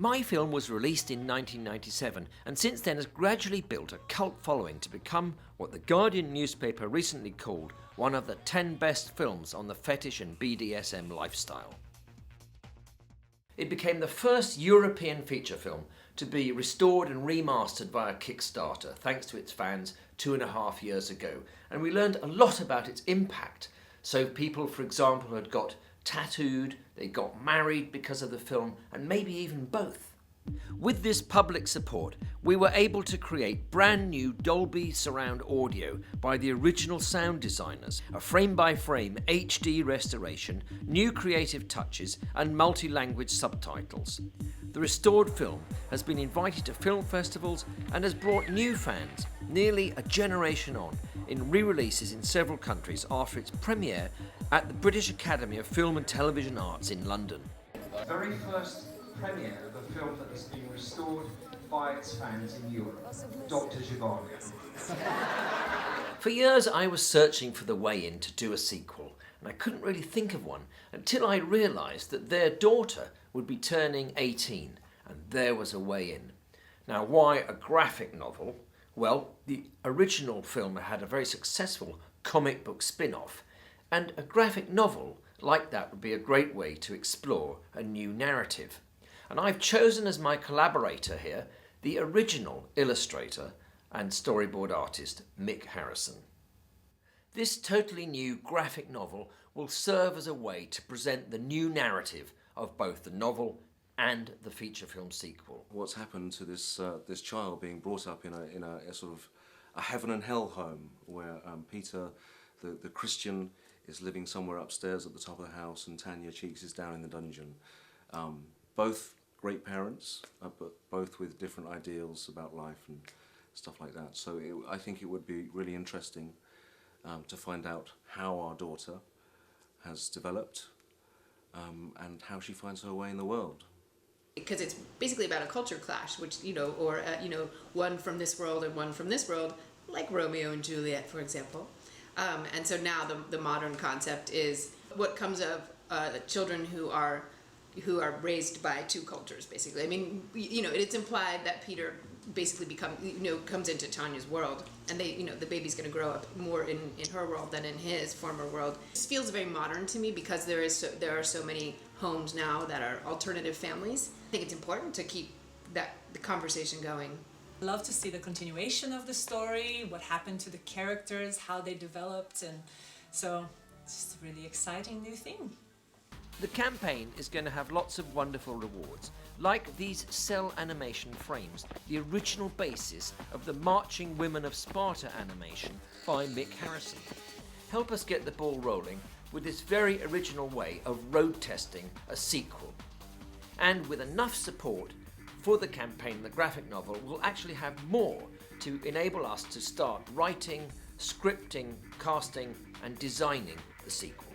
My film was released in 1997 and since then has gradually built a cult following to become what the Guardian newspaper recently called one of the 10 best films on the fetish and BDSM lifestyle. It became the first European feature film to be restored and remastered via Kickstarter thanks to its fans 2.5 years ago, and we learned a lot about its impact. So people, for example, had got tattooed, they got married because of the film, and maybe even both. With this public support, we were able to create brand new Dolby surround audio by the original sound designers, a frame-by-frame HD restoration, new creative touches, and multi-language subtitles. The restored film has been invited to film festivals and has brought new fans, nearly a generation on, in re-releases in several countries after its premiere at the British Academy of Film and Television Arts in London. The very first premiere of a film that has been restored by its fans in Europe, Dr. Zhivago. For years I was searching for the way in to do a sequel, and I couldn't really think of one until I realised that their daughter would be turning 18, and there was a way in. Now, why a graphic novel? Well, the original film had a very successful comic book spin-off, and a graphic novel like that would be a great way to explore a new narrative. And I've chosen as my collaborator here the original illustrator and storyboard artist Mick Harrison. This totally new graphic novel will serve as a way to present the new narrative of both the novel and the feature film sequel. What's happened to this child being brought up in a sort of a heaven and hell home where Peter, the Christian, is living somewhere upstairs at the top of the house and Tanya Cheeks is down in the dungeon. Both great parents, but both with different ideals about life and stuff like that. So I think it would be really interesting to find out how our daughter has developed and how she finds her way in the world. Because it's basically about a culture clash, which, one from this world and one from this world, like Romeo and Juliet, for example. And so now the modern concept is what comes of children who are raised by two cultures, basically. I mean, it's implied that Peter basically comes into Tanya's world, and the baby's going to grow up more in her world than in his former world. This feels very modern to me because there are so many homes now that are alternative families. I think it's important to keep the conversation going. I love to see the continuation of the story, what happened to the characters, how they developed, and so it's just a really exciting new thing. The campaign is going to have lots of wonderful rewards, like these cell animation frames, the original basis of the Marching Women of Sparta animation by Mick Harrison. Help us get the ball rolling with this very original way of road testing a sequel. And with enough support for the campaign, the graphic novel will actually have more to enable us to start writing, scripting, casting and designing the sequel.